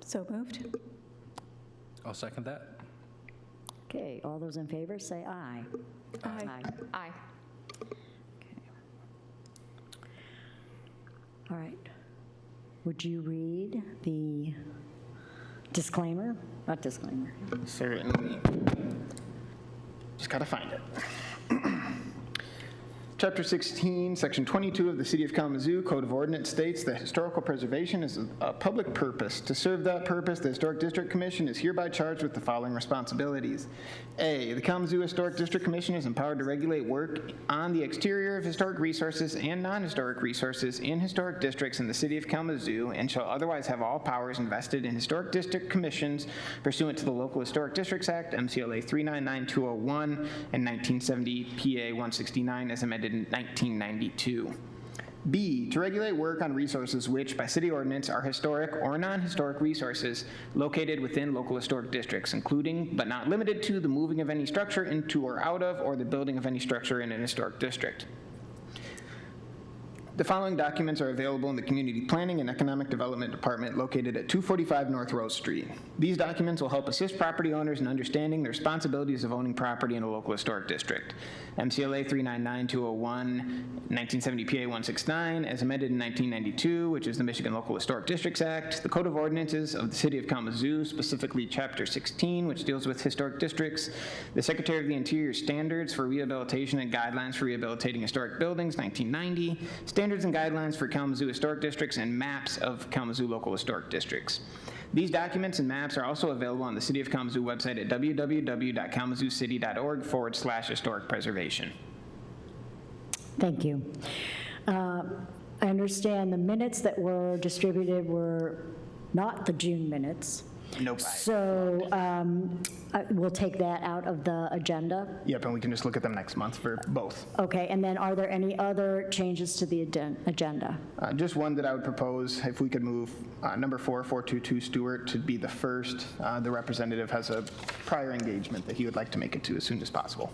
So moved. I'll second that. Okay, all those in favor say aye. Aye. Aye. Okay. All right. Would you read the disclaimer? Not disclaimer. Certainly. Just gotta find it. Chapter 16, Section 22 of the City of Kalamazoo Code of Ordinance states that historical preservation is a public purpose. To serve that purpose, the Historic District Commission is hereby charged with the following responsibilities. A, the Kalamazoo Historic District Commission is empowered to regulate work on the exterior of historic resources and non-historic resources in historic districts in the City of Kalamazoo and shall otherwise have all powers invested in historic district commissions pursuant to the Local Historic Districts Act, MCLA 399201, and 1970 PA 169 as amended in 1992. B, to regulate work on resources which, by city ordinance, are historic or non-historic resources located within local historic districts, including, but not limited to, the moving of any structure into or out of, or the building of any structure in an historic district. The following documents are available in the Community Planning and Economic Development Department located at 245 North Rose Street. These documents will help assist property owners in understanding the responsibilities of owning property in a local historic district. MCLA 399201, 1970 PA 169, as amended in 1992, which is the Michigan Local Historic Districts Act, the Code of Ordinances of the City of Kalamazoo, specifically Chapter 16, which deals with historic districts, the Secretary of the Interior Standards for Rehabilitation and Guidelines for Rehabilitating Historic Buildings, 1990, Standards and Guidelines for Kalamazoo Historic Districts, and maps of Kalamazoo Local Historic Districts. These documents and maps are also available on the City of Kalamazoo website at www.kalamazoocity.org/historic preservation. Thank you. I understand the minutes that were distributed were not the June minutes. Nope. So we'll take that out of the agenda. Yep, and we can just look at them next month for both. Okay, and then are there any other changes to the agenda? Just one that I would propose, if we could move number 422 Stewart to be the first. The representative has a prior engagement that he would like to make it to as soon as possible.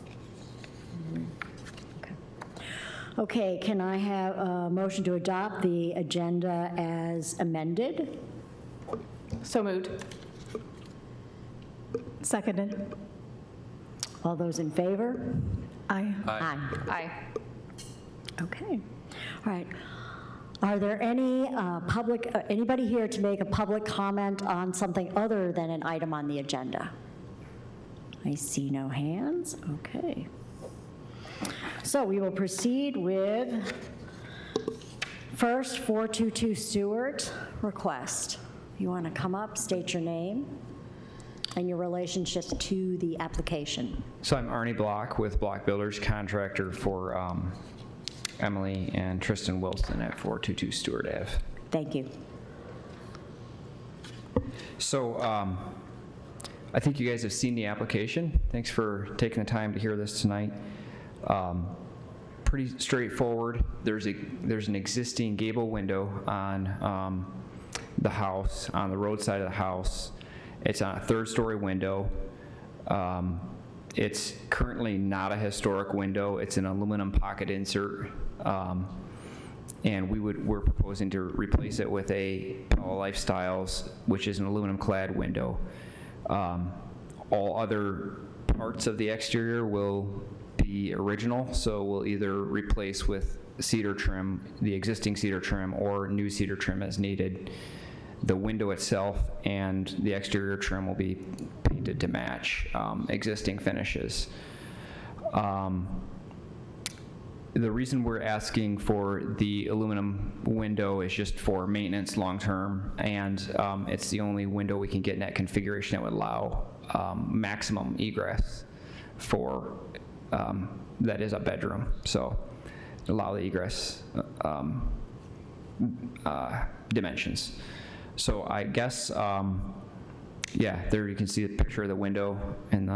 Okay, can I have a motion to adopt the agenda as amended? So moved. Seconded. All those in favor? Aye. Aye. Okay. All right. Are there any anybody here to make a public comment on something other than an item on the agenda? I see no hands. Okay. So we will proceed with first 422 Stewart request. You want to come up, state your name and your relationship to the application. So I'm Arnie Block with Block Builders, contractor for Emily and Tristan Wilson at 422 Stewart Ave. Thank you. So I think you guys have seen the application. Thanks for taking the time to hear this tonight. Pretty straightforward. There's an existing gable window on the house, on the road side of the house. It's on a third-story window. It's currently not a historic window. It's an aluminum pocket insert, and we're proposing to replace it with a Paula Lifestyles, which is an aluminum-clad window. All other parts of the exterior will be original, so we'll either replace with cedar trim, the existing cedar trim, or new cedar trim as needed. The window itself and the exterior trim will be painted to match existing finishes. The reason we're asking for the aluminum window is just for maintenance long-term, and it's the only window we can get in that configuration that would allow maximum egress for, that is a bedroom, so allow the egress dimensions. So I guess, yeah, there you can see a picture of the window and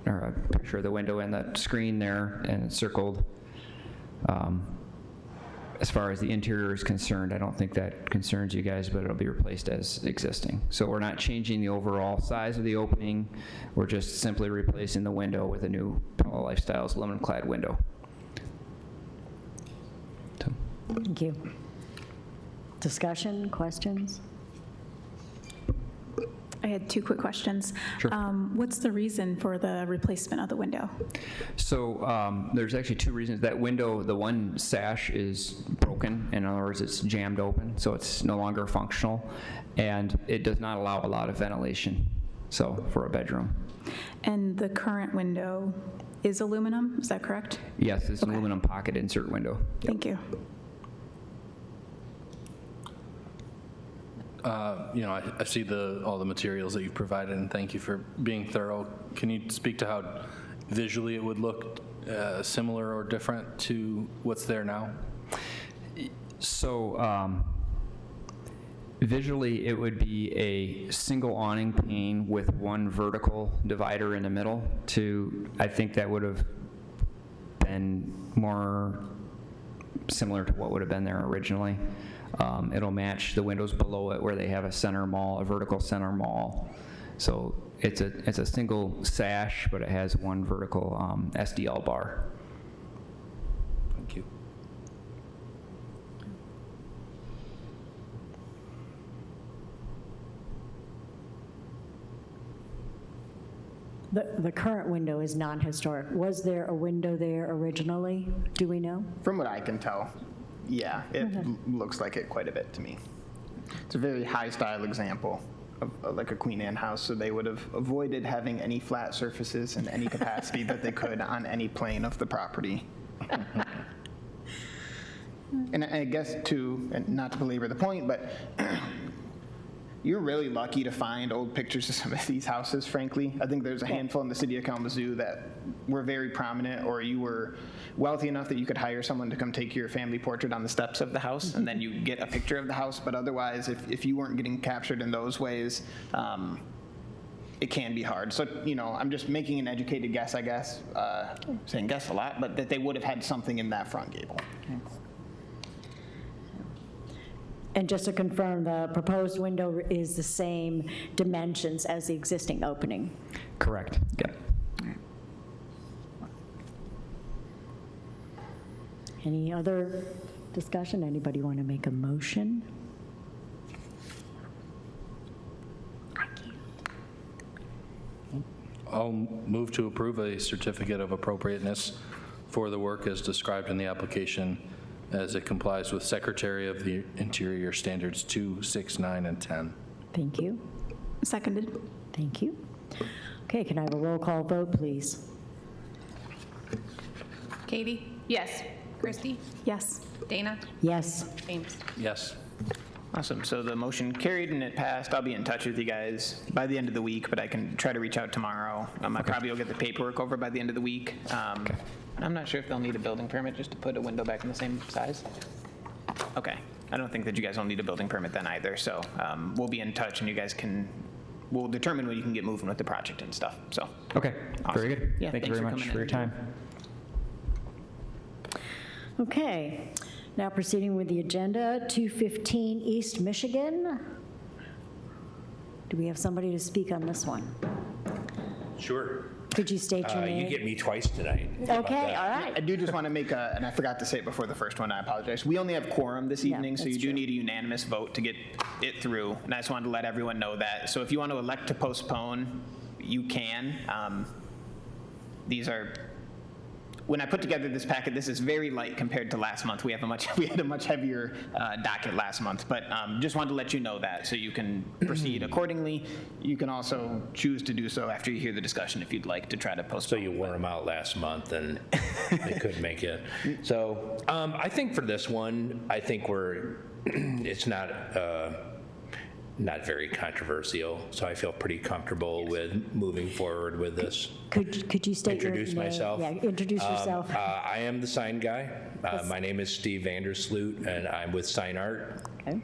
or a picture of the window and the screen there, and it's circled. As far as the interior is concerned, I don't think that concerns you guys, but it'll be replaced as existing. So we're not changing the overall size of the opening. We're just simply replacing the window with a new Paula Lifestyles aluminum-clad window. So. Thank you. Discussion, questions? I had two quick questions. Sure. What's the reason for the replacement of the window? So there's actually two reasons. That window, the one sash is broken. In other words, it's jammed open, so it's no longer functional, and it does not allow a lot of ventilation, so for a bedroom. And the current window is aluminum, is that correct? Yes, it's an aluminum pocket insert window. Thank you. I see all the materials that you've provided, and thank you for being thorough. Can you speak to how visually it would look similar or different to what's there now? So visually, it would be a single awning pane with one vertical divider in the middle. I think that would have been more similar to what would have been there originally. It'll match the windows below it where they have a vertical center maul. So it's a single sash, but it has one vertical SDL bar. Thank you. The current window is non-historic. Was there a window there originally? Do we know? From what I can tell, yeah, it looks like it quite a bit to me. It's a very high-style example of like a Queen Anne house, so they would have avoided having any flat surfaces in any capacity that they could on any plane of the property. And I guess, too, and not to belabor the point, but you're really lucky to find old pictures of some of these houses, frankly. I think there's a handful in the city of Kalamazoo that were very prominent, or you were wealthy enough that you could hire someone to come take your family portrait on the steps of the house, and then you get a picture of the house. But otherwise, if you weren't getting captured in those ways, it can be hard. So, I'm just making an educated guess, I guess, saying guess a lot, but that they would have had something in that front gable. And just to confirm, the proposed window is the same dimensions as the existing opening? Correct. Yep. Any other discussion? Anybody want to make a motion? I'll move to approve a certificate of appropriateness for the work as described in the application, as it complies with Secretary of the Interior Standards 2, 6, 9, and 10. Thank you. Seconded. Thank you. Okay, can I have a roll call vote, please? Katie? Yes. Christy? Yes. Dana? Yes. James? Yes. Awesome. So the motion carried and it passed. I'll be in touch with you guys by the end of the week, but I can try to reach out tomorrow. I probably will get the paperwork over by the end of the week. I'm not sure if they'll need a building permit just to put a window back in the same size. Okay. I don't think that you guys will need a building permit then either. So we'll be in touch, and you guys we'll determine when you can get moving with the project and stuff. So. Okay. Awesome. Very good. Yeah, Thank you thanks very for much coming for in. your time. Okay, now proceeding with the agenda, 215 East Michigan. Do we have somebody to speak on this one? Sure. Could you state your name? You get me twice tonight. How about Okay, that? all right. I do just want to make and I forgot to say it before the first one, I apologize. We only have quorum this Yeah, evening, so that's you do true. need a unanimous vote to get it through. And I just wanted to let everyone know that. So if you want to elect to postpone, you can. These are, when I put together this packet, this is very light compared to last month. We had a much heavier docket last month, but just wanted to let you know that so you can proceed accordingly. You can also choose to do so after you hear the discussion if you'd like to try to So postpone. you wore them out last month and they couldn't make it. So I think for this one, I think it's not very controversial, so I feel pretty comfortable with moving forward with this. Could you state your name? Introduce myself. Yeah, introduce yourself. I am the sign guy. My name is Steve Vandersloot, and I'm with Sign Art. Okay.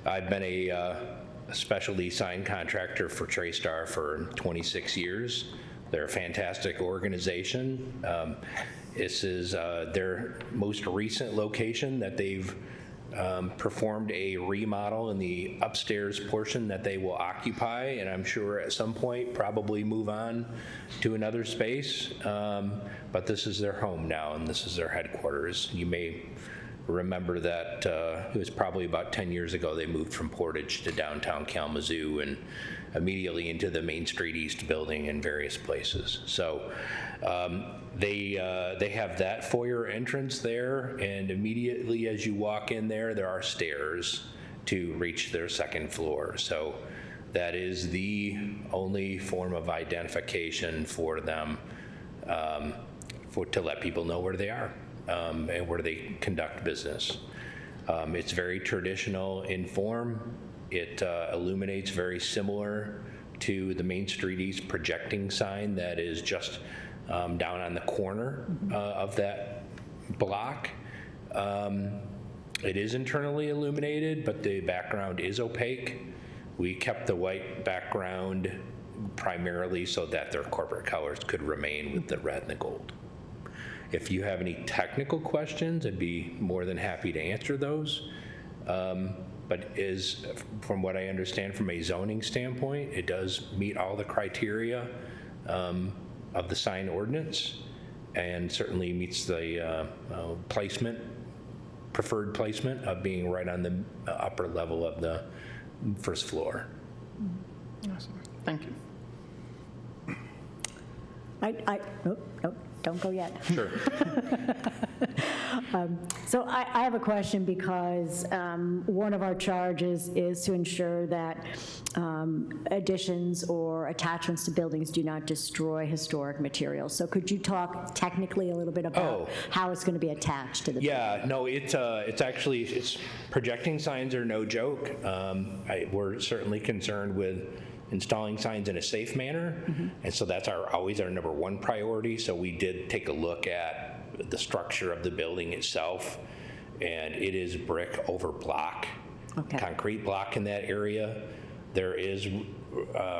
I've been a specialty sign contractor for TraStar for 26 years. They're a fantastic organization. This is their most recent location that they've performed a remodel in the upstairs portion that they will occupy, and I'm sure at some point probably move on to another space. But this is their home now, and this is their headquarters. You may remember that it was probably about 10 years ago they moved from Portage to downtown Kalamazoo and immediately into the Main Street East building in various places. So they have that foyer entrance there, and immediately as you walk in there are stairs to reach their second floor. So that is the only form of identification for them to let people know where they are and where they conduct business. It's very traditional in form. It illuminates very similar to the Main Street East projecting sign that is just down on the corner of that block. It is internally illuminated, but the background is opaque. We kept the white background primarily so that their corporate colors could remain with the red and the gold. If you have any technical questions, I'd be more than happy to answer those. But from what I understand from a zoning standpoint, it does meet all the criteria of the sign ordinance, and certainly meets the preferred placement of being right on the upper level of the first floor. Awesome. Thank you. Nope, don't go yet. Sure. So I have a question because one of our charges is to ensure that additions or attachments to buildings do not destroy historic materials. So could you talk technically a little bit about how it's going to be attached to the building? Yeah, no, it's projecting signs are no joke. We're certainly concerned with installing signs in a safe manner, and so that's always our number one priority. So we did take a look at the structure of the building itself, and it is brick over block, concrete block in that area. There is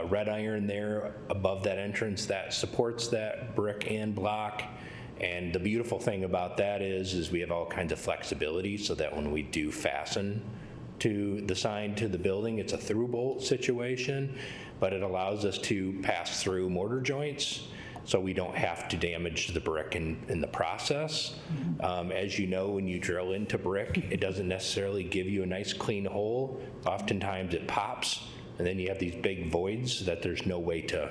red iron there above that entrance that supports that brick and block. And the beautiful thing about that is we have all kinds of flexibility so that when we do fasten to the sign to the building, it's a through bolt situation, but it allows us to pass through mortar joints so we don't have to damage the brick in the process. As you know, when you drill into brick, it doesn't necessarily give you a nice clean hole. Oftentimes it pops, and then you have these big voids that there's no way to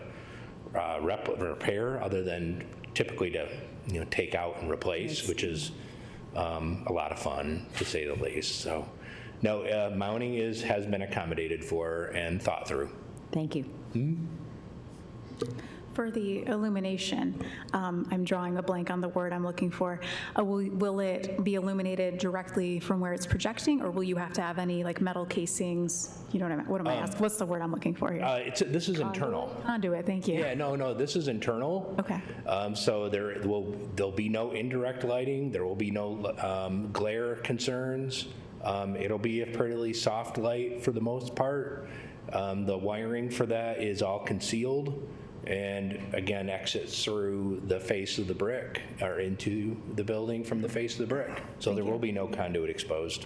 repair other than typically to take out and replace, which is a lot of fun, to say the least. So no, mounting has been accommodated for and thought through. Thank you. For the illumination, I'm drawing a blank on the word I'm looking for. Will it be illuminated directly from where it's projecting, or will you have to have any like metal casings? You know what am I asking? What's the word I'm looking for here? This is internal. Conduit, thank you. Yeah, no, this is internal. Okay. So there'll be no indirect lighting. There will be no glare concerns. It'll be a pretty soft light for the most part. The wiring for that is all concealed, and again exits through the face of the brick or into the building from the face of the brick. So there will be no conduit exposed.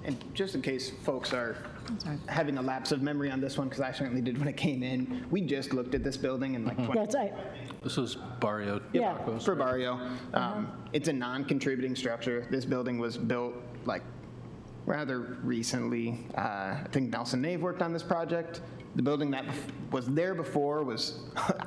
And just in case folks are having a lapse of memory on this one, because I certainly did when it came in, we just looked at this building in like 20. That's right. This was Barrio Yeah. Tacos. For Barrio. It's a non-contributing structure. This building was built like rather recently. I think Nelson Nave worked on this project. The building that was there before was,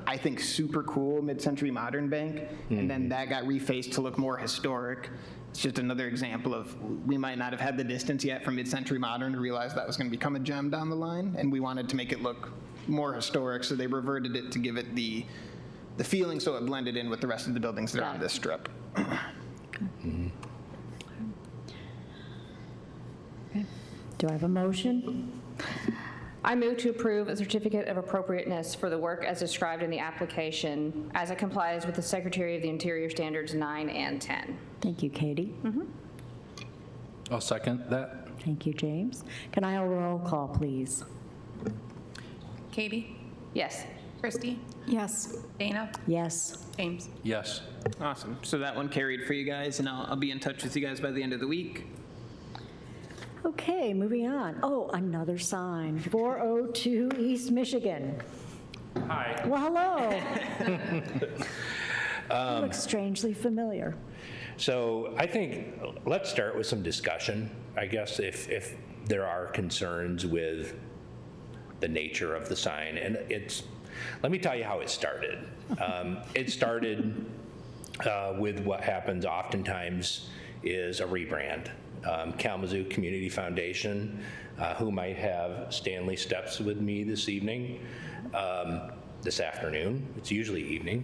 I think, super cool, mid-century modern bank, and then that got refaced to look more historic. It's just another example of we might not have had the distance yet from mid-century modern to realize that was going to become a gem down the line, and we wanted to make it look more historic, so they reverted it to give it the feeling so it blended in with the rest of the buildings that are on this strip. Do I have a motion? I move to approve a certificate of appropriateness for the work as described in the application as it complies with the Secretary of the Interior Standards 9 and 10. Thank you, Katie. I'll second that. Thank you, James. Can I have a roll call, please? Katie? Yes. Christy? Yes. Dana? Yes. James? Yes. Awesome. So that one carried for you guys, and I'll be in touch with you guys by the end of the week. Okay, moving on. Oh, another sign, 402 East Michigan. Hi. Well, hello. You look strangely familiar. So I think let's start with some discussion, I guess, if there are concerns with the nature of the sign. And let me tell you how it started. It started with what happens oftentimes is a rebrand. Kalamazoo Community Foundation, who might have Stanley Steps with me this afternoon, it's usually evening,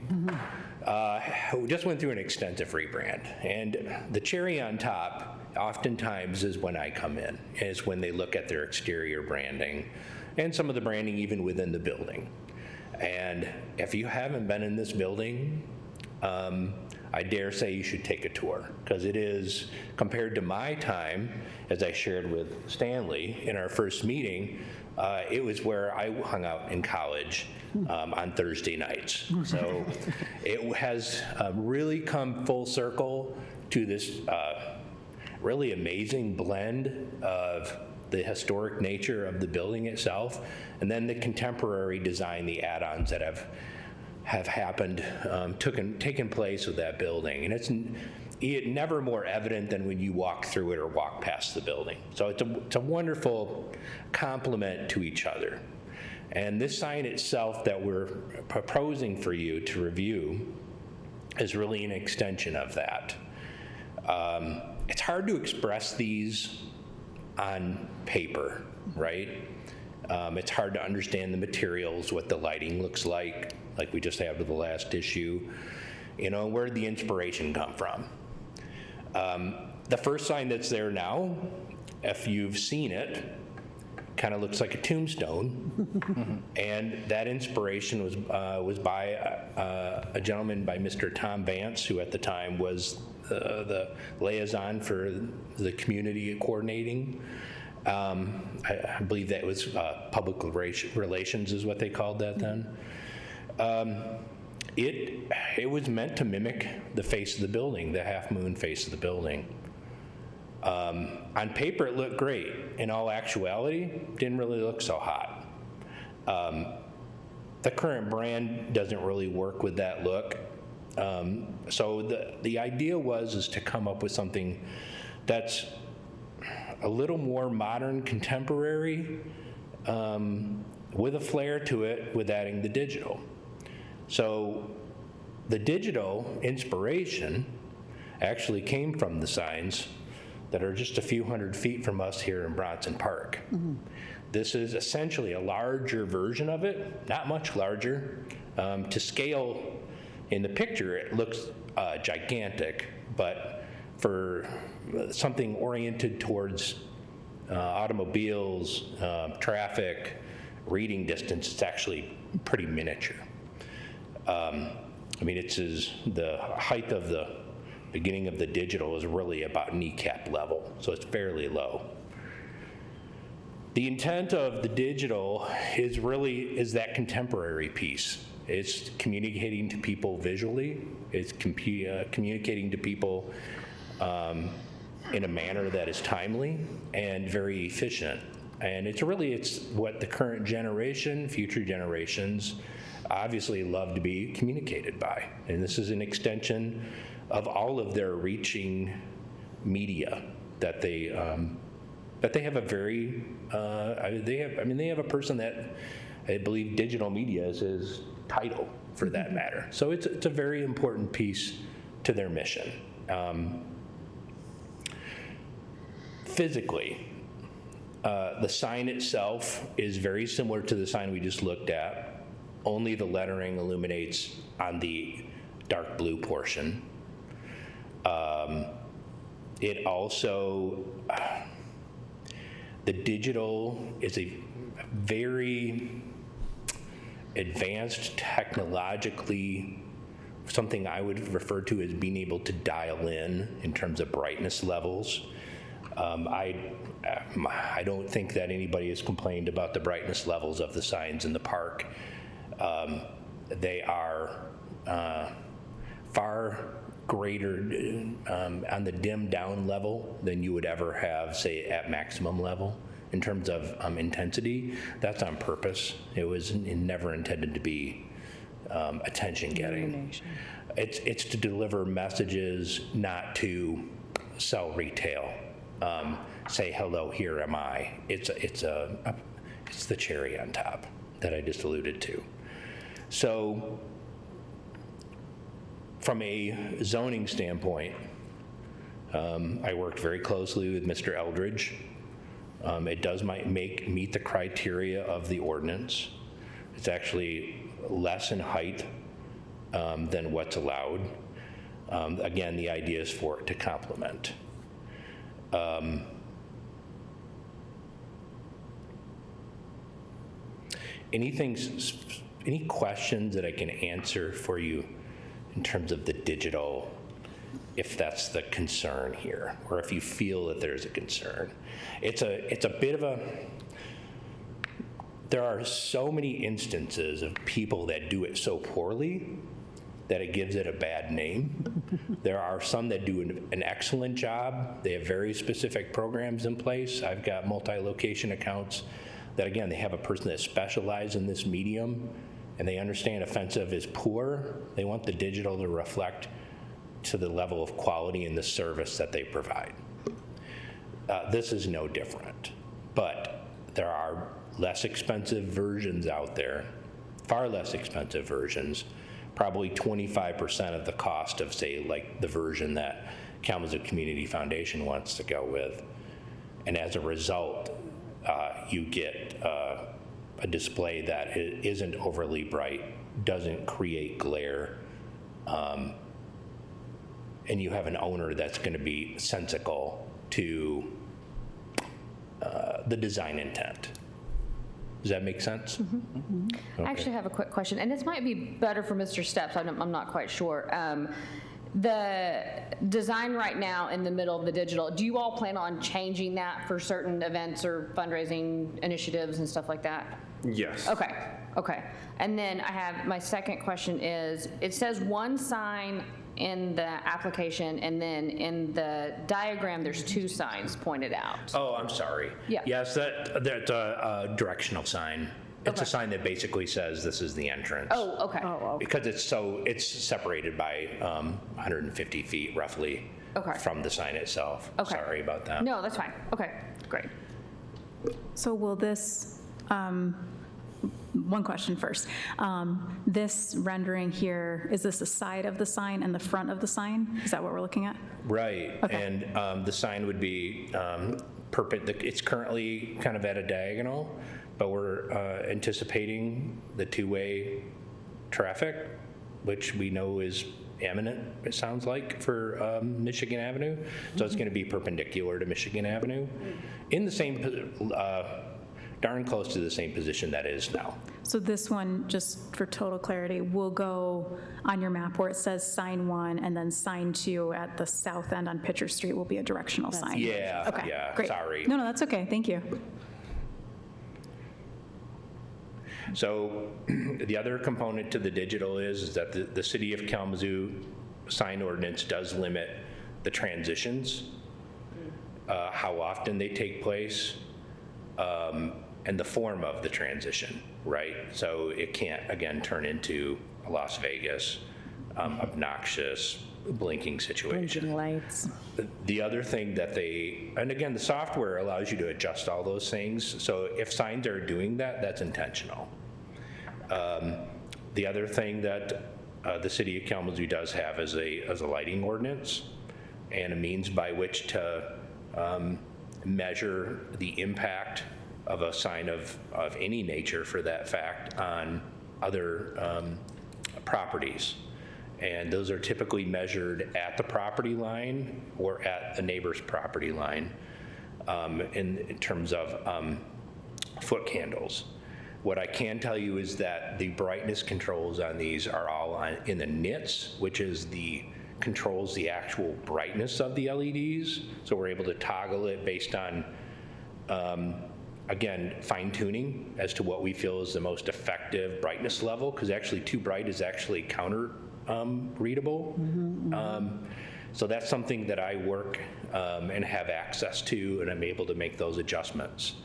just went through an extensive rebrand. And the cherry on top oftentimes is when I come in, is when they look at their exterior branding and some of the branding even within the building. And if you haven't been in this building, I dare say you should take a tour, because it is, compared to my time, as I shared with Stanley in our first meeting, it was where I hung out in college on Thursday nights. So it has really come full circle to this really amazing blend of the historic nature of the building itself, and then the contemporary design, the add-ons that have happened, taken place with that building. And it's never more evident than when you walk through it or walk past the building. So it's a wonderful complement to each other. And this sign itself that we're proposing for you to review is really an extension of that. It's hard to express these on paper, right? It's hard to understand the materials, what the lighting looks like we just have with the last issue, where did the inspiration come from? The first sign that's there now, if you've seen it, kind of looks like a tombstone. And that inspiration was by a gentleman by Mr. Tom Vance, who at the time was the liaison for the community coordinating. I believe that was public relations is what they called that then. It was meant to mimic the face of the building, the half moon face of the building. On paper, it looked great. In all actuality, didn't really look so hot. The current brand doesn't really work with that look. So the idea is to come up with something that's a little more modern, contemporary, with a flair to it, with adding the digital. So the digital inspiration actually came from the signs that are just a few hundred feet from us here in Bronson Park. Mm-hmm. This is essentially a larger version of it, not much larger. To scale in the picture, it looks gigantic, but for something oriented towards automobiles, traffic, reading distance, it's actually pretty miniature. The height of the beginning of the digital is really about kneecap level, so it's fairly low. The intent of the digital is that contemporary piece. It's communicating to people visually. It's communicating to people in a manner that is timely and very efficient. And it's what the current generation, future generations, obviously love to be communicated by. And this is an extension of all of their reaching media that they have a very, they have a person that I believe digital media is his title for that matter. So it's a very important piece to their mission. Physically, the sign itself is very similar to the sign we just looked at, only the lettering illuminates on the dark blue portion. It also, the digital is a very advanced technologically, something I would refer to as being able to dial in terms of brightness levels. I don't think that anybody has complained about the brightness levels of the signs in the park. They are far greater on the dim down level than you would ever have, say, at maximum level in terms of intensity. That's on purpose. It was never intended to be attention getting. It's to deliver messages, not to sell retail. Say, hello, here am I. It's the cherry on top that I just alluded to. So from a zoning standpoint, I worked very closely with Mr. Eldridge. It does meet the criteria of the ordinance. It's actually less in height than what's allowed. Again, the idea is for it to complement. Any questions that I can answer for you in terms of the digital, if that's the concern here, or if you feel that there's a concern? It's a bit of a, there are so many instances of people that do it so poorly that it gives it a bad name. There are some that do an excellent job. They have very specific programs in place. I've got multi-location accounts that, again, they have a person that specializes in this medium, and they understand offensive is poor. They want the digital to reflect to the level of quality and the service that they provide. This is no different, but there are less expensive versions out there, far less expensive versions, probably 25% of the cost of, say, like the version that Kalamazoo Community Foundation wants to go with. And as a result, you get a display that isn't overly bright, doesn't create glare, and you have an owner that's going to be sensical to the design intent. Does that make sense? Mm-hmm. Okay. I actually have a quick question, and this might be better for Mr. Steps. I'm not quite sure. The design right now in the middle of the digital, do you all plan on changing that for certain events or fundraising initiatives and stuff like that? Yes. Okay. And then I have, my second question is, it says one sign in the application, and then in the diagram, there's two signs pointed out. Oh, I'm sorry. Yeah. Yes, that's a directional sign. It's a sign that basically says this is the entrance. Oh, okay. Because it's separated by 150 feet roughly from the sign itself. Okay. Sorry about that. No, that's fine. Okay, great. So will this, one question first. This rendering here, is this the side of the sign and the front of the sign? Is that what we're looking at? Right. Okay. And the sign would be it's currently kind of at a diagonal, but we're anticipating the two-way traffic, which we know is imminent, it sounds like, for Michigan Avenue. So it's going to be perpendicular to Michigan Avenue in the same, darn close to the same position that is now. So this one, just for total clarity, will go on your map where it says sign 1 and then sign 2 at the south end on Pitcher Street will be a directional sign. Yeah, Okay, yeah, great. sorry. No, that's okay, thank you. So the other component to the digital is that the City of Kalamazoo sign ordinance does limit the transitions, how often they take place, and the form of the transition, right? So it can't, again, turn into a Las Vegas obnoxious blinking situation. Blinking lights. The other thing that and again, the software allows you to adjust all those things. So if signs are doing that, that's intentional. The other thing that the City of Kalamazoo does have is a lighting ordinance and a means by which to measure the impact of a sign of any nature, for that fact, on other properties. And those are typically measured at the property line or at the neighbor's property line in terms of foot candles. What I can tell you is that the brightness controls on these are all in the nits, which is controls the actual brightness of the LEDs. So we're able to toggle it based on, again, fine tuning as to what we feel is the most effective brightness level, because actually too bright is actually counter readable. So that's something that I work and have access to, and I'm able to make those adjustments.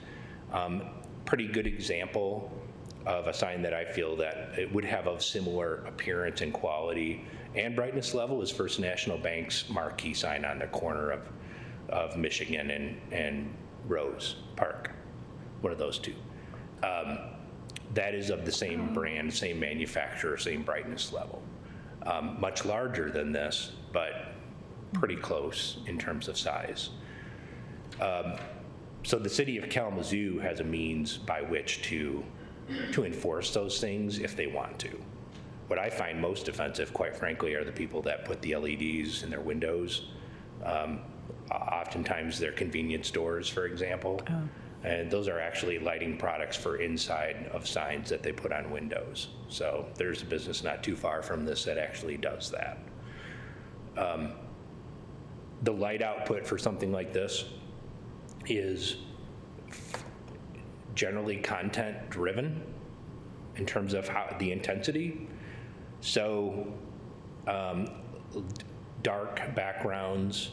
Pretty good example of a sign that I feel that it would have a similar appearance and quality and brightness level is First National Bank's marquee sign on the corner of Michigan and Rose Park, one of those two. That is of the same brand, same manufacturer, same brightness level. Much larger than this, but pretty close in terms of size. So the city of Kalamazoo has a means by which to enforce those things if they want to. What I find most offensive, quite frankly, are the people that put the LEDs in their windows. Oftentimes they're convenience stores, for example. Oh. And those are actually lighting products for inside of signs that they put on windows. So there's a business not too far from this that actually does that. The light output for something like this is generally content driven in terms of how the intensity. So dark backgrounds,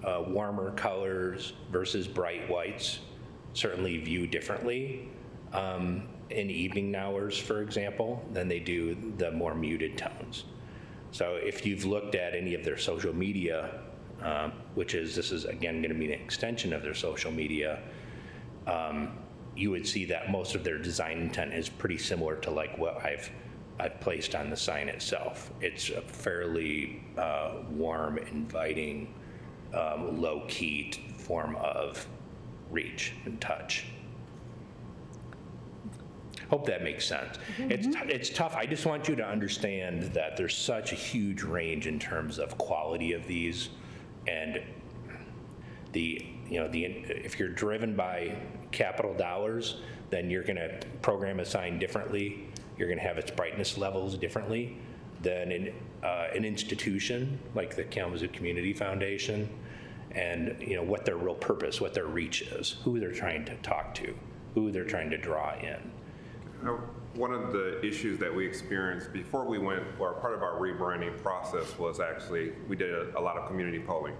warmer colors versus bright whites certainly view differently in evening hours, for example, than they do the more muted tones. So if you've looked at any of their social media, this is again going to be an extension of their social media, you would see that most of their design intent is pretty similar to like what I've placed on the sign itself. It's a fairly warm, inviting, low-key form of reach and touch. Hope that makes sense. It's tough. I just want you to understand that there's such a huge range in terms of quality of these, and if you're driven by capital dollars, then you're going to program a sign differently. You're going to have its brightness levels differently than an institution like the Kalamazoo Community Foundation, and what their real purpose, what their reach is, who they're trying to talk to, who they're trying to draw in. One of the issues that we experienced before we went, or part of our rebranding process, was actually we did a lot of community polling.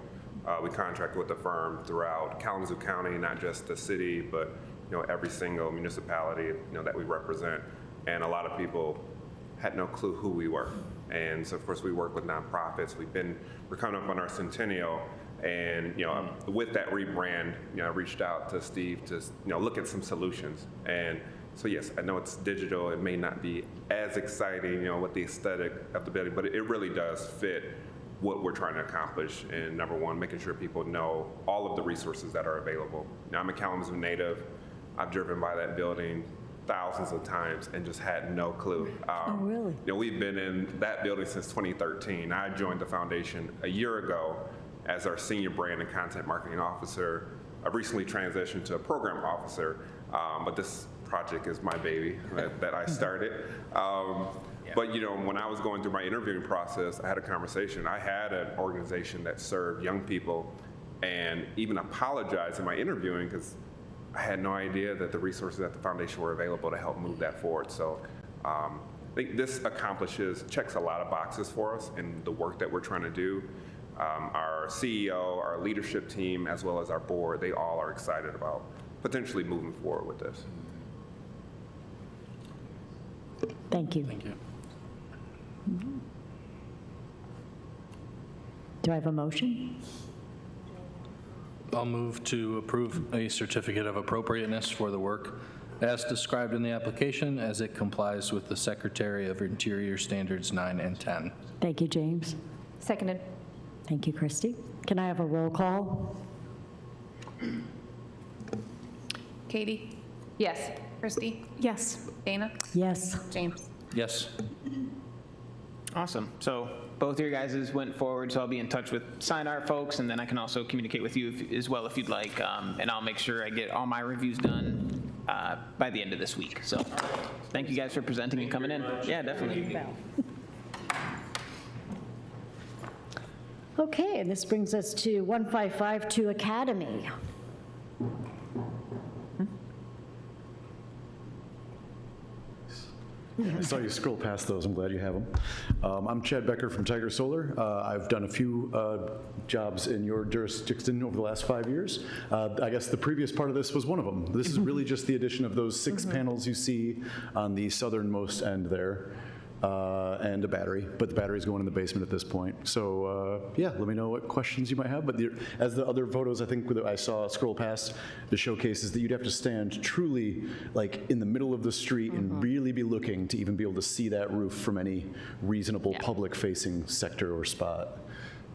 We contracted with a firm throughout Kalamazoo County, not just the city, but every single municipality that we represent, and a lot of people had no clue who we were. And so of course we work with nonprofits. We're coming up on our centennial, and with that rebrand, I reached out to Steve to look at some solutions. And so yes, I know it's digital. It may not be as exciting, with the aesthetic of the building, but it really does fit what we're trying to accomplish. And number one, making sure people know all of the resources that are available. Now, I'm a Kalamazoo native. I've driven by that building thousands of times and just had no clue. Oh, really? We've been in that building since 2013. I joined the foundation a year ago as our senior brand and content marketing officer. I've recently transitioned to a program officer, but this project is my baby that I started. But when I was going through my interviewing process, I had a conversation. I had an organization that served young people, and even apologized in my interviewing because I had no idea that the resources at the foundation were available to help move that forward. So I think this checks a lot of boxes for us in the work that we're trying to do. Our CEO, our leadership team, as well as our board, they all are excited about potentially moving forward with this. Thank you. Thank you. Do I have a motion? I'll move to approve a certificate of appropriateness for the work as described in the application, as it complies with the Secretary of Interior Standards 9 and 10. Thank you, James. Seconded. Thank you, Christy. Can I have a roll call? Katie? Yes. Christy? Yes. Dana? Yes. James? Yes. Awesome. So both of your guys went forward, so I'll be in touch with sign art folks, and then I can also communicate with you as well if you'd like, and I'll make sure I get all my reviews done by the end of this week. So thank you guys for presenting and coming in. Yeah, definitely. Okay, and this brings us to 1552 Academy. I saw you scroll past those. I'm glad you have them. I'm Chad Becker from Tiger Solar. I've done a few jobs in your jurisdiction over the last 5 years. I guess the previous part of this was one of them. This is really just the addition of those 6 panels you see on the southernmost end there. and a battery, but the battery's going in the basement at this point. So yeah, let me know what questions you might have. But as the other photos I think that I saw scroll past, the showcases that you'd have to stand truly like in the middle of the street and really be looking to even be able to see that roof from any reasonable public-facing sector or spot.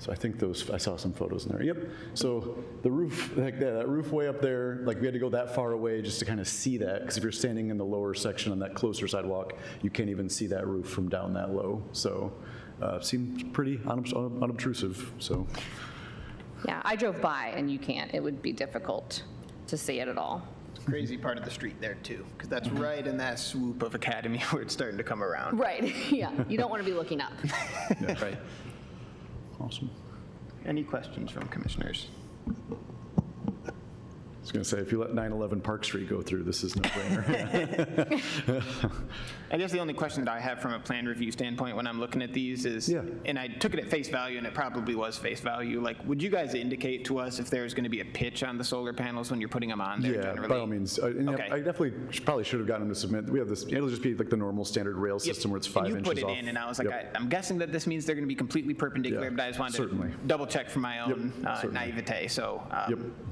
So I think I saw some photos in there. Yep. So the roof, like that roof way up there, like we had to go that far away just to kind of see that, because if you're standing in the lower section on that closer sidewalk, you can't even see that roof from down that low. So seemed pretty unobtrusive. So. Yeah, I drove by and you can't. It would be difficult to see it at all. Crazy part of the street there too, because that's right in that swoop of Academy where it's starting to come around. Right, yeah. You don't want to be looking up. Yeah, right. Awesome. Any questions from commissioners? I was going to say, if you let 911 Park Street go through, this is no brainer. I guess the only question that I have from a plan review standpoint when I'm looking at these is, and I took it at face value, and it probably was face value, like, would you guys indicate to us if there's going to be a pitch on the solar panels when you're putting them on there generally? By all means. Okay. I definitely probably should have gotten them to submit. We have this, it'll just be like the normal standard rail system where it's 5 inches off. You put it in, and I was like, I'm guessing that this means they're going to be completely perpendicular, but I just wanted to double check for my own naivete. So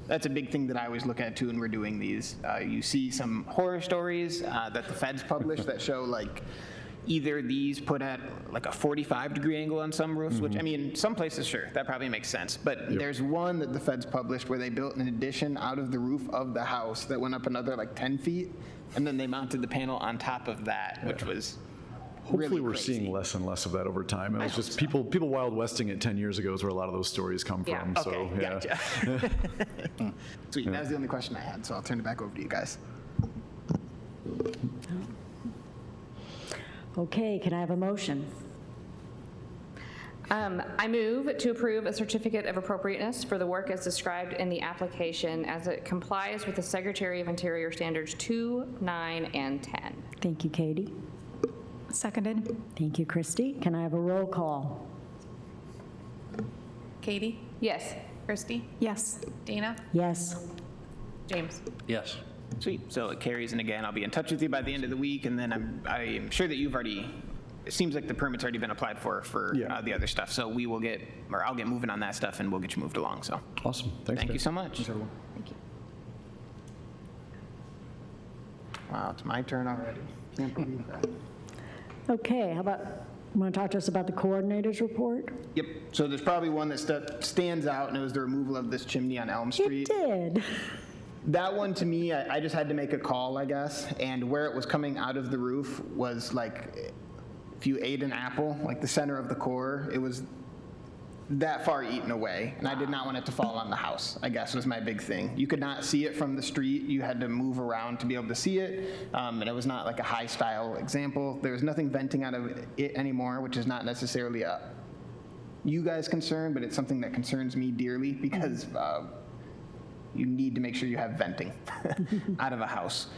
that's a big thing that I always look at too when we're doing these. You see some horror stories that the feds publish that show like either these put at like a 45-degree angle on some roofs, which I mean, some places, sure, that probably makes sense. But there's one that the feds published where they built an addition out of the roof of the house that went up another like 10 feet, and then they mounted the panel on top of that, which was hopefully really we're crazy. seeing less and less of that over time. It was just people Wild Westing it 10 years ago is where a lot of those stories come from. Okay, So gotcha. Sweet, that was the only question I had, so I'll turn it back over to you guys. Okay, can I have a motion? I move to approve a certificate of appropriateness for the work as described in the application as it complies with the Secretary of Interior Standards 2, 9, and 10. Thank you, Katie. Seconded. Thank you, Christy. Can I have a roll call? Katie, Yes. Christy, Yes. Dana, Yes. James. Yes. Sweet, so it carries, and again, I'll be in touch with you by the end of the week, and then I'm sure that you've already, it seems like the permit's already been applied for the other stuff, so we will get, or I'll get moving on that stuff, and we'll get you moved along, so. Awesome. Thanks, Thank you guys. so much. Thank you. Wow, it's my turn already. Can't believe that. Okay, how about, you want to talk to us about the coordinator's report? Yep, so there's probably one that stands out, and it was the removal of this chimney on Elm Street. It did. That one, to me, I just had to make a call, I guess, and where it was coming out of the roof was like, if you ate an apple, like the center of the core, it was that far eaten away, and I did not want it to fall on the house, I guess, was my big thing. You could not see it from the street. You had to move around to be able to see it, and it was not like a high-style example. There was nothing venting out of it anymore, which is not necessarily a you guys' concern, but it's something that concerns me dearly because you need to make sure you have venting out of a house.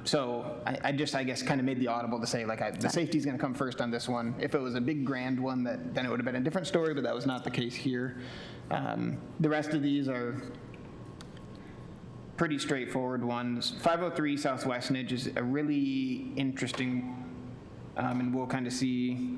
So I guess, kind of made the audible to say, like, the safety's going to come first on this one. If it was a big grand one, then it would have been a different story, but that was not the case here. The rest of these are pretty straightforward ones. 503 South Westnedge is a really interesting, and we'll kind of see.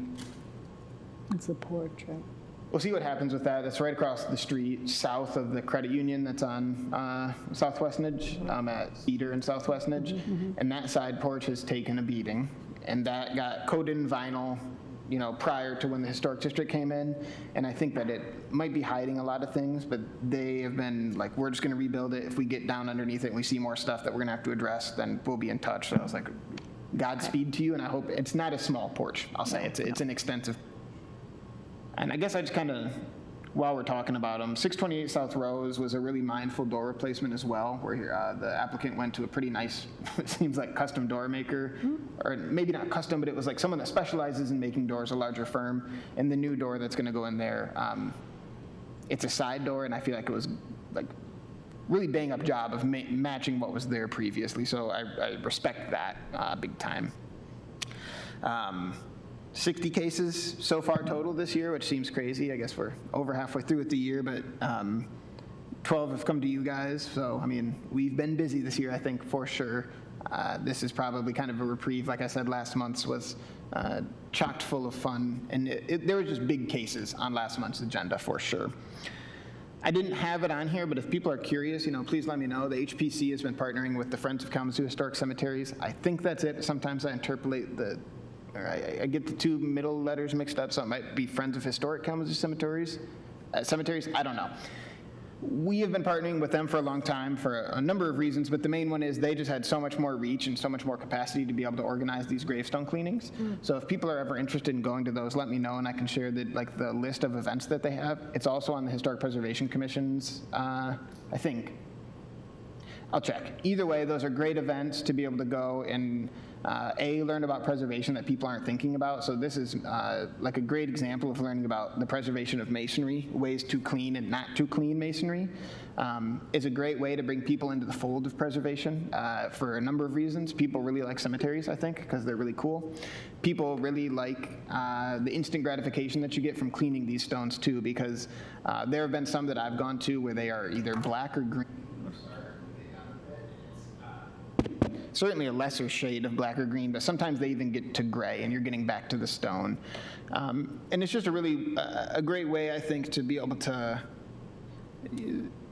It's the porch, right? We'll see what happens with that. That's right across the street, south of the credit union that's on South Westnedge, at Cedar and South Westnedge. And that side porch has taken a beating. And that got coated in vinyl, prior to when the Historic District came in. And I think that it might be hiding a lot of things, but they have been like, we're just going to rebuild it. If we get down underneath it and we see more stuff that we're going to have to address, then we'll be in touch. So I was like, Godspeed to you. And I hope it's not a small porch, I'll say. It's an extensive. And I guess I just kind of, while we're talking about them, 628 South Rose was a really mindful door replacement as well, where the applicant went to a pretty nice, it seems like custom door maker, or maybe not custom, but it was like someone that specializes in making doors, a larger firm. And the new door that's going to go in there, it's a side door, and I feel like it was like really bang up job of matching what was there previously. So I respect that big time. 60 cases so far total this year, which seems crazy. I guess we're over halfway through with the year, but 12 have come to you guys. So, I mean, we've been busy this year, I think, for sure. This is probably kind of a reprieve. Like I said, last month's was chocked full of fun, and there were just big cases on last month's agenda for sure. I didn't have it on here, but if people are curious, please let me know. The HPC has been partnering with the Friends of Kalamazoo Historic Cemeteries. I think that's it. Sometimes I interpolate I get the two middle letters mixed up, so it might be Friends of Historic Kalamazoo Cemeteries. I don't know. We have been partnering with them for a long time for a number of reasons, but the main one is they just had so much more reach and so much more capacity to be able to organize these gravestone cleanings. So if people are ever interested in going to those, let me know, and I can share the list of events that they have. It's also on the Historic Preservation Commission's, I think. I'll check. Either way, those are great events to be able to go and learn about preservation that people aren't thinking about. So this is like a great example of learning about the preservation of masonry, ways to clean and not to clean masonry. It's a great way to bring people into the fold of preservation for a number of reasons. People really like cemeteries, I think, because they're really cool. People really like the instant gratification that you get from cleaning these stones too, because there have been some that I've gone to where they are either black or green. Certainly a lesser shade of black or green, but sometimes they even get to gray and you're getting back to the stone. And it's just a really a great way, I think, to be able to,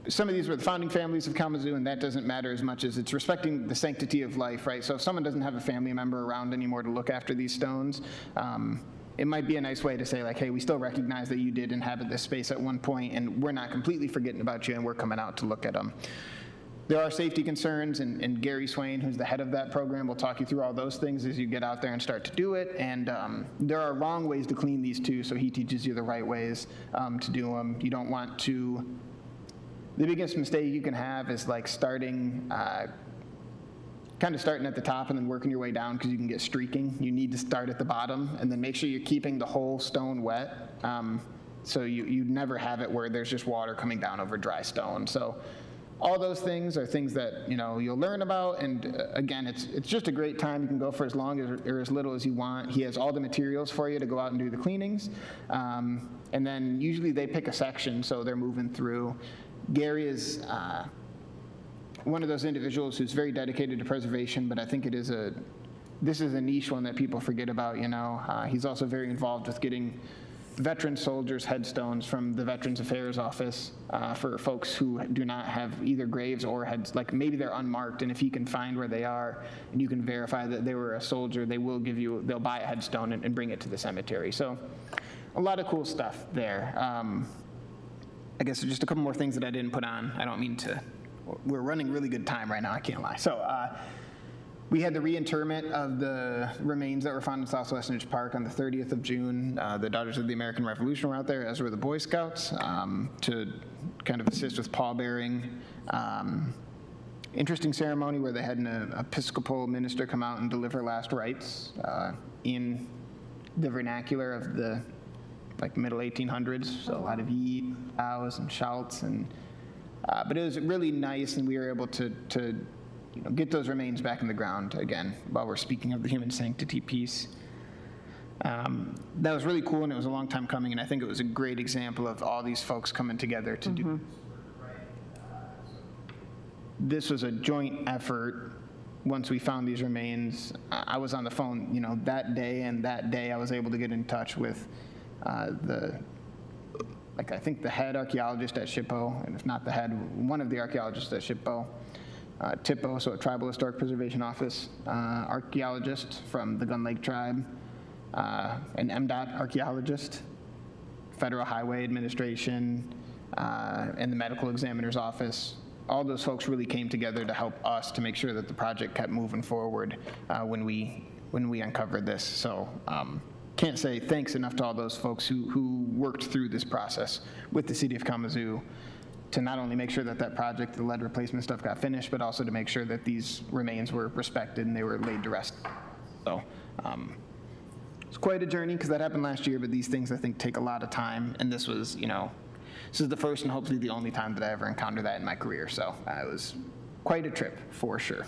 some of these were the founding families of Kalamazoo, and that doesn't matter as much as it's respecting the sanctity of life, right? So if someone doesn't have a family member around anymore to look after these stones, it might be a nice way to say, like, hey, we still recognize that you did inhabit this space at one point, and we're not completely forgetting about you, and we're coming out to look at them. There are safety concerns, and Gary Swain, who's the head of that program, will talk you through all those things as you get out there and start to do it. And there are wrong ways to clean these too, so he teaches you the right ways to do them. You don't want to, the biggest mistake you can have is like starting at the top and then working your way down because you can get streaking. You need to start at the bottom and then make sure you're keeping the whole stone wet. So you never have it where there's just water coming down over dry stone. So all those things are things that you'll learn about, and again, it's just a great time. You can go for as long or as little as you want. He has all the materials for you to go out and do the cleanings, and then usually they pick a section, so they're moving through. Gary is one of those individuals who's very dedicated to preservation, but I think this is a niche one that people forget about. He's also very involved with getting veteran soldiers' headstones from the Veterans Affairs Office for folks who do not have either graves or heads, like maybe they're unmarked, and if he can find where they are and you can verify that they were a soldier, they'll buy a headstone and bring it to the cemetery. So a lot of cool stuff there. I guess just a couple more things that I didn't put on. I don't mean to, we're running really good time right now, I can't lie. So we had the reinterment of the remains that were found in Southwest Edge Park on the 30th of June. The Daughters of the American Revolution were out there, as were the Boy Scouts, to kind of assist with pallbearing. Interesting ceremony where they had an Episcopal minister come out and deliver last rites in the vernacular of the middle 1800s. So a lot of yees, bows, and shouts, but it was really nice, and we were able to get those remains back in the ground again while we're speaking of the human sanctity piece. That was really cool, and it was a long time coming, and I think it was a great example of all these folks coming together to do this. Was a joint effort. Once we found these remains, I was on the phone, that day, and that day I was able to get in touch with I think the head archaeologist at SHPO, and if not the head, one of the archaeologists at SHPO. TIPO, so a Tribal Historic Preservation Office archaeologist from the Gun Lake Tribe, an MDOT archaeologist, Federal Highway Administration, and the Medical Examiner's Office. All those folks really came together to help us to make sure that the project kept moving forward when we uncovered this. So can't say thanks enough to all those folks who worked through this process with the City of Kalamazoo to not only make sure that project, the lead replacement stuff, got finished, but also to make sure that these remains were respected and they were laid to rest. So it's quite a journey because that happened last year, but these things I think take a lot of time, and this was, this is the first and hopefully the only time that I ever encountered that in my career, so it was quite a trip for sure.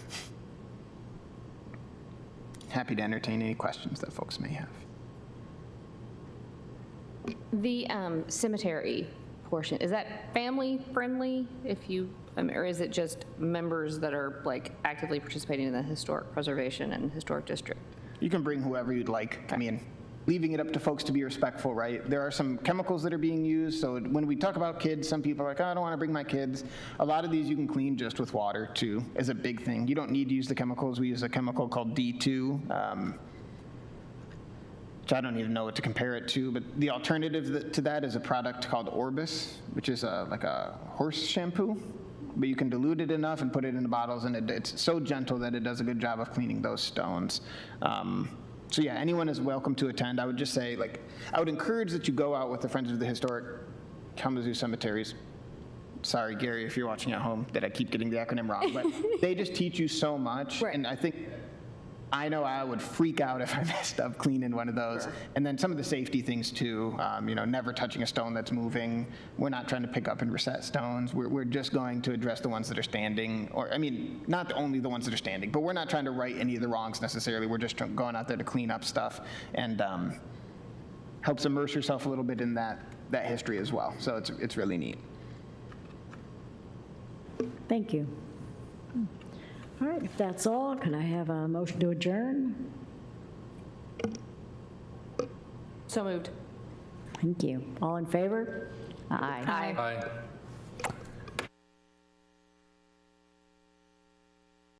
Happy to entertain any questions that folks may have. The cemetery portion, is that family friendly if you Or is it just members that are like actively participating in the historic preservation and historic district? You can bring whoever you'd like. I mean, leaving it up to folks to be respectful, right? There are some chemicals that are being used, so when we talk about kids, some people are like, oh, I don't want to bring my kids. A lot of these you can clean just with water, too, is a big thing. You don't need to use the chemicals. We use a chemical called D2, which I don't even know what to compare it to, but the alternative to that is a product called Orbis, which is like a horse shampoo, but you can dilute it enough and put it in the bottles, and it's so gentle that it does a good job of cleaning those stones. So yeah, anyone is welcome to attend. I would just say, like, I would encourage that you go out with the Friends of the Historic Kalamazoo Cemeteries. Sorry, Gary, if you're watching at home, that I keep getting the acronym wrong, but they just teach you so much, Right. and I know I would freak out if I messed up cleaning one of those. Sure. And then some of the safety things too, never touching a stone that's moving. We're not trying to pick up and reset stones. We're just going to address the ones that are standing, or I mean, not only the ones that are standing, but we're not trying to right any of the wrongs necessarily. We're just going out there to clean up stuff and helps immerse yourself a little bit in that history as well. So it's really neat. Thank you. All right, if that's all, can I have a motion to adjourn? So moved. Thank you. All in favor? Aye. Aye. Aye.